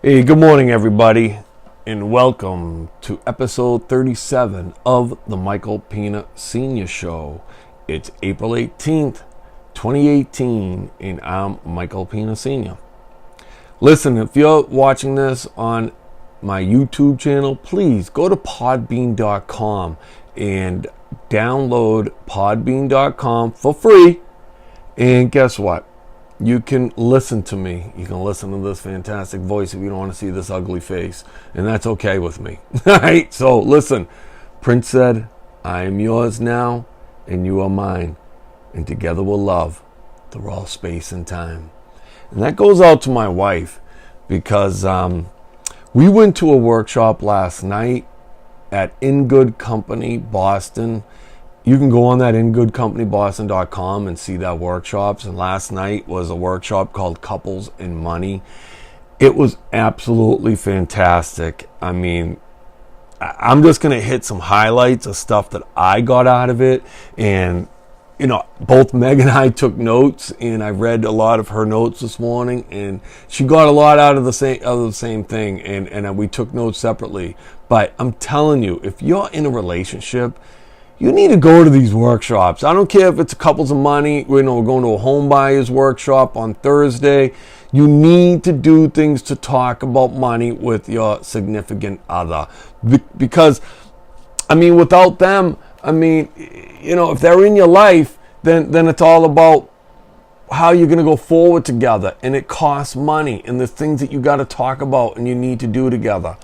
Hey, good morning, everybody, and welcome to episode 37 of the Michael Pina Sr. Show. It's April 18th, 2018, and I'm Michael Pina Sr. Listen, if you're watching this on my YouTube channel, please go to podbean.com and download podbean.com for free. And guess what? You can listen to me. You can listen to this fantastic voice if you don't want to see this ugly face. And that's okay with me. All right? So listen, Prince said, I am yours now and you are mine. And together we'll love through all space and time. And that goes out to my wife because we went to a workshop last night at In Good Company, Boston. You can go on that ingoodcompanyboston.com and see that workshops. And last night was a workshop called Couples and Money. It was absolutely fantastic. I mean, I'm just going to hit some highlights of stuff that I got out of it. And, you know, both Meg and I took notes, and I read a lot of her notes this morning. And she got a lot out of the same thing. And we took notes separately. But I'm telling you, if you're in a relationship, you need to go to these workshops. I don't care if it's Couples of Money. We're going to a home buyers workshop on Thursday. You need to do things to talk about money with your significant other. Because, I mean, without them, I mean, you know, if they're in your life, then it's all about how you're going to go forward together. And it costs money. And there's things that you got to talk about and you need to do together.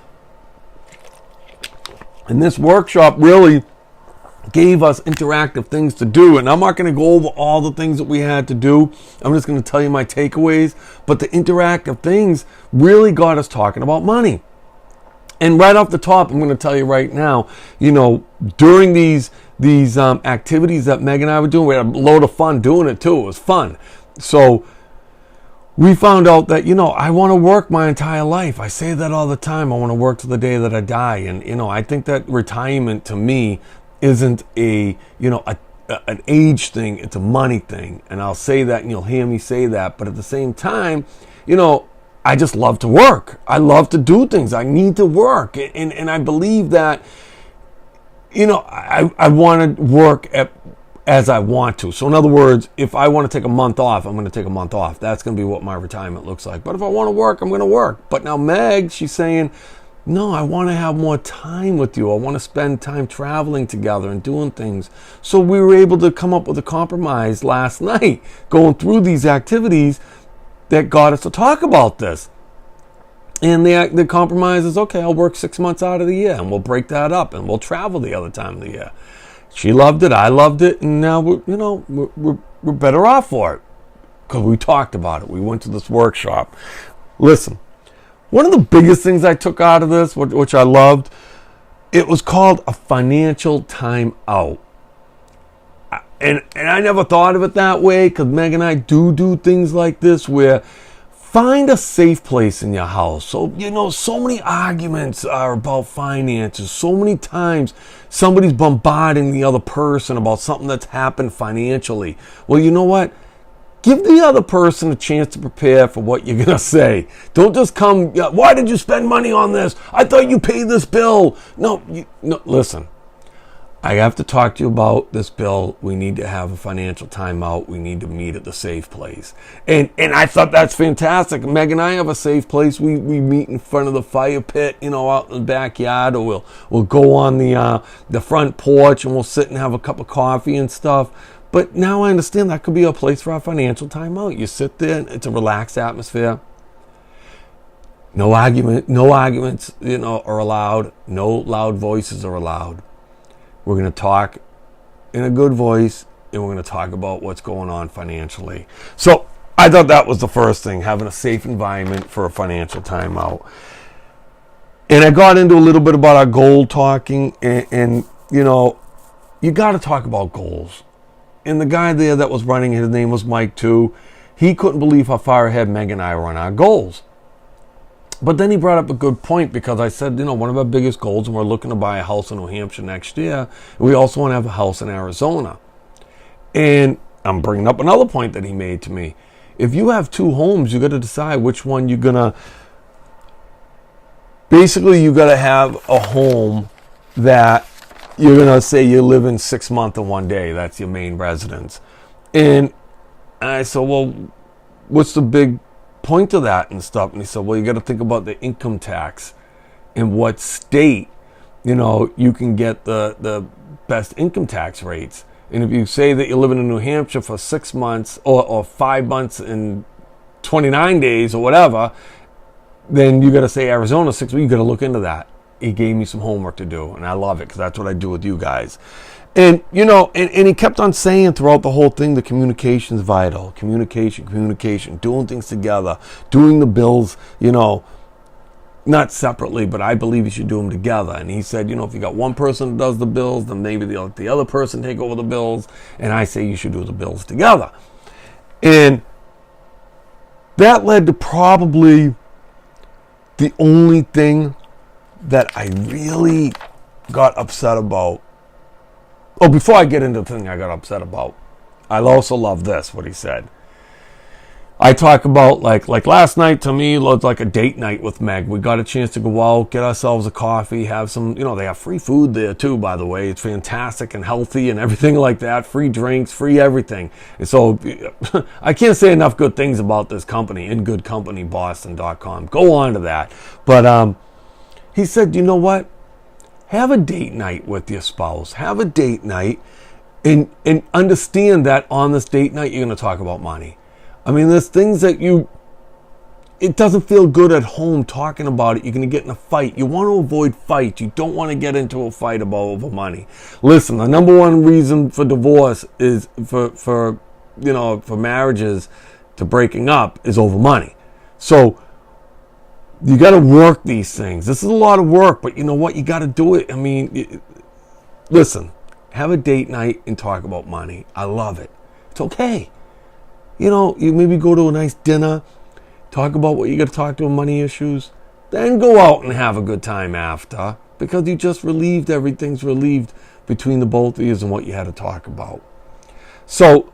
And this workshop really gave us interactive things to do. And I'm not going to go over all the things that we had to do. I'm just going to tell you my takeaways. But the interactive things really got us talking about money. And right off the top, I'm going to tell you right now, you know, during these activities that Meg and I were doing, we had a load of fun doing it too. It was fun. So we found out that, you know, I want to work my entire life. I say that all the time. I want to work to the day that I die. And, you know, I think that retirement to me isn't an age thing. It's a money thing. And I'll say that and you'll hear me say that. But at the same time, you know, I just love to work. I love to do things. I need to work. And I believe that, you know, I want to work as I want to. So in other words, if I want to take a month off, I'm going to take a month off. That's going to be what my retirement looks like. But if I want to work, I'm going to work. But now Meg, she's saying, no, I want to have more time with you. I want to spend time traveling together and doing things. So we were able to come up with a compromise last night, going through these activities that got us to talk about this. And the compromise is, okay, I'll work 6 months out of the year, and we'll break that up, and we'll travel the other time of the year. She loved it, I loved it, and now we're better off for it because we talked about it. We went to this workshop. Listen. One of the biggest things I took out of this, which I loved, it was called a financial timeout. And I never thought of it that way because Meg and I do things like this where find a safe place in your house. So, you know, so many arguments are about finances. So many times somebody's bombarding the other person about something that's happened financially. Well, you know what? Give the other person a chance to prepare for what you're going to say. Don't just come, why did you spend money on this? I thought you paid this bill. No, listen. I have to talk to you about this bill. We need to have a financial timeout. We need to meet at the safe place. And I thought that's fantastic. Meg and I have a safe place. We meet in front of the fire pit, you know, out in the backyard, or we'll go on the front porch and we'll sit and have a cup of coffee and stuff. But now I understand that could be a place for our financial timeout. You sit there, it's a relaxed atmosphere. No arguments, you know, are allowed. No loud voices are allowed. We're going to talk in a good voice, and we're going to talk about what's going on financially. So I thought that was the first thing, having a safe environment for a financial timeout. And I got into a little bit about our goal talking, and you know, you got to talk about goals. And the guy there that was running, his name was Mike too. He couldn't believe how far ahead Meg and I were on our goals. But then he brought up a good point because I said, you know, one of our biggest goals, and we're looking to buy a house in New Hampshire next year. We also want to have a house in Arizona. And I'm bringing up another point that he made to me. If you have two homes, you got to decide which one you're going to basically you got to have a home that you're going to say you live in 6 months and 1 day. That's your main residence. And I said, well, what's the big point of that and stuff? And he said, well, you got to think about the income tax and what state, you can get the best income tax rates. And if you say that you're living in New Hampshire for 6 months or 5 months and 29 days or whatever, then you got to say Arizona 6 months. You got to look into that. He gave me some homework to do, and I love it because that's what I do with you guys. And, and he kept on saying throughout the whole thing, the communication is vital. Communication, doing things together, doing the bills, not separately, but I believe you should do them together. And he said, if you got one person that does the bills, then maybe the other person take over the bills. And I say you should do the bills together. And that led to probably the only thing that I really got upset about. Oh, before I get into the thing I got upset about, I also love this, what he said. I talk about, like last night to me was like a date night with Meg. We got a chance to go out, get ourselves a coffee, have some, they have free food there too, by the way. It's fantastic and healthy and everything like that. Free drinks, free everything. And so I can't say enough good things about this company, InGoodCompanyBoston.com. Go on to that. But he said, you know what? Have a date night with your spouse. Have a date night and understand that on this date night, you're going to talk about money. I mean, there's things that it doesn't feel good at home talking about it. You're going to get in a fight. You want to avoid fights. You don't want to get into a fight over money. Listen, the number one reason for divorce is for marriages to breaking up is over money. So you got to work these things. This is a lot of work, but you know what? You got to do it. I mean, listen, have a date night and talk about money. I love it. It's okay. You maybe go to a nice dinner, talk about what you got to talk to on money issues, then go out and have a good time after, because you just everything's relieved between the both of you and what you had to talk about. So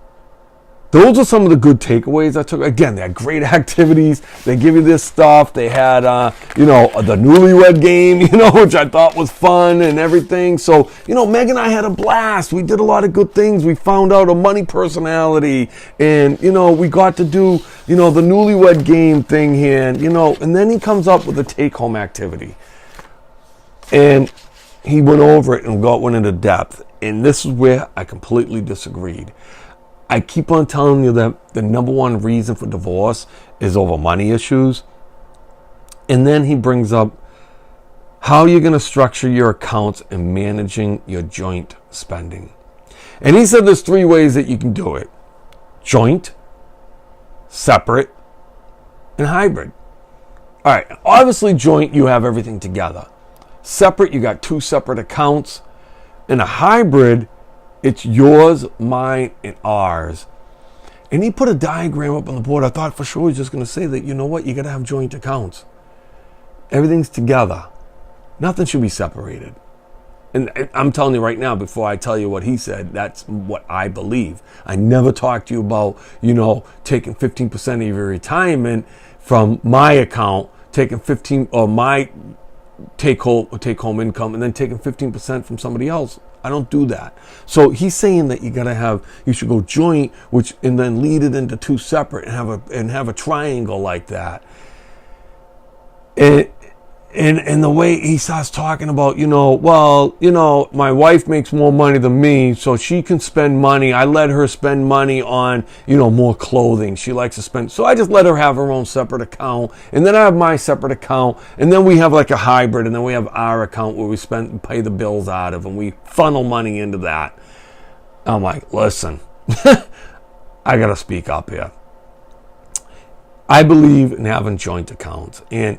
those are some of the good takeaways I took. Again, they had great activities. They give you this stuff. They had, the newlywed game, which I thought was fun and everything. So, Meg and I had a blast. We did a lot of good things. We found out a money personality. And, we got to do, the newlywed game thing here. And then he comes up with a take-home activity. And he went over it and went into depth. And this is where I completely disagreed. I keep on telling you that the number one reason for divorce is over money issues. And then he brings up how you're going to structure your accounts and managing your joint spending. And he said there's 3 ways that you can do it. Joint, separate, and hybrid. All right, obviously joint, you have everything together. Separate, you got 2 separate accounts. In a hybrid, it's yours, mine, and ours. And he put a diagram up on the board. I thought for sure he was just going to say that, you know what, you got to have joint accounts. Everything's together. Nothing should be separated. And I'm telling you right now, before I tell you what he said, that's what I believe. I never talked to you about, taking 15% of your retirement from my account, taking 15 or my take home income, and then taking 15% from somebody else. I don't do that. So he's saying that you should go joint, and then lead it into 2 separate and have a triangle like that. And the way he starts talking about, my wife makes more money than me, so she can spend money. I let her spend money on, more clothing. She likes to spend. So I just let her have her own separate account. And then I have my separate account. And then we have like a hybrid. And then we have our account where we pay the bills out of. And we funnel money into that. I'm like, listen, I got to speak up here. I believe in having joint accounts. And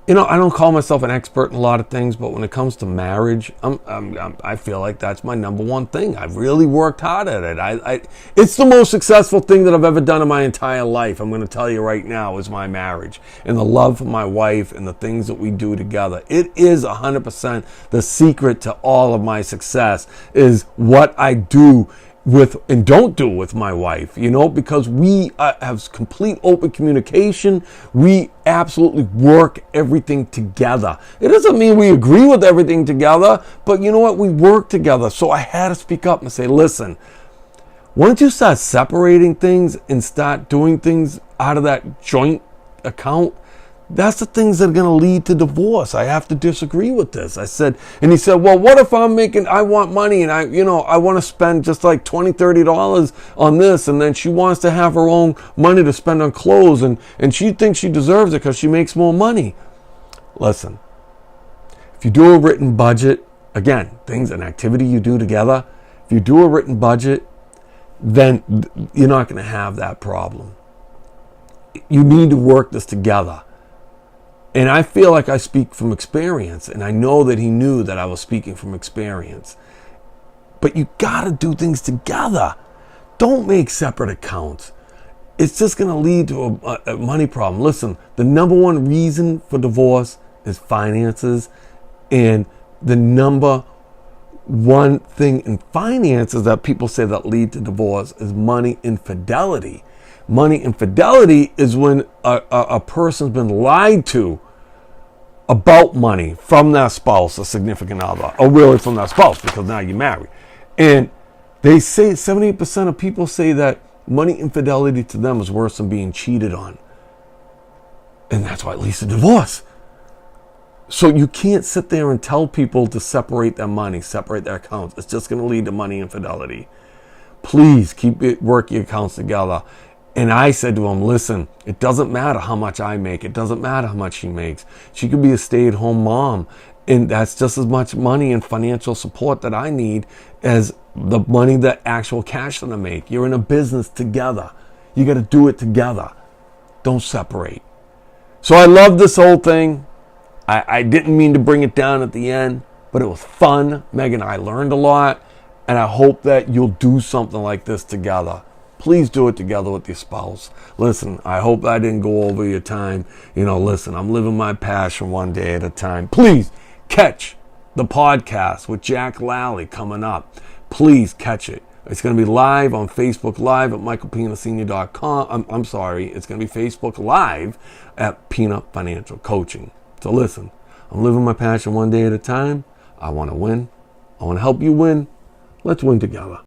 I don't call myself an expert in a lot of things, but when it comes to marriage, I feel like that's my number one thing. I've really worked hard at it. It's the most successful thing that I've ever done in my entire life. I'm going to tell you right now is my marriage and the love for my wife and the things that we do together. It is 100% the secret to all of my success is what I do with and don't do with my wife, because we have complete open communication. We absolutely work everything together. It doesn't mean we agree with everything together, but you know what? We work together. So I had to speak up and say, listen, once you start separating things and start doing things out of that joint account, that's the things that are going to lead to divorce. I have to disagree with this. I said, and he said, well, what if I want money and I want to spend just like $20, $30 on this. And then she wants to have her own money to spend on clothes. And she thinks she deserves it because she makes more money. Listen, if you do a written budget, again, an activity you do together, if you do a written budget, then you're not going to have that problem. You need to work this together. And I feel like I speak from experience, and I know that he knew that I was speaking from experience. But you got to do things together. Don't make separate accounts. It's just going to lead to a money problem. Listen, the number one reason for divorce is finances, and the number one thing in finances that people say that lead to divorce is money infidelity. Money infidelity is when a person's been lied to about money from their spouse, a significant other, or really from their spouse, because now you're married. And they say 78% of people say that money infidelity to them is worse than being cheated on. And that's why it leads to divorce. So you can't sit there and tell people to separate their money, separate their accounts. It's just going to lead to money infidelity. Please work your accounts together. And I said to him, listen, it doesn't matter how much I make. It doesn't matter how much she makes. She could be a stay-at-home mom. And that's just as much money and financial support that I need as the money, that actual cash that I make. You're in a business together. You got to do it together. Don't separate. So I love this whole thing. I didn't mean to bring it down at the end, but it was fun. Meg and I learned a lot. And I hope that you'll do something like this together. Please do it together with your spouse. Listen, I hope I didn't go over your time. Listen, I'm living my passion one day at a time. Please catch the podcast with Jack Lally coming up. Please catch it. It's going to be live on Facebook Live at michaelpinasenior.com. I'm sorry. It's going to be Facebook Live at Pina Financial Coaching. So listen, I'm living my passion one day at a time. I want to win. I want to help you win. Let's win together.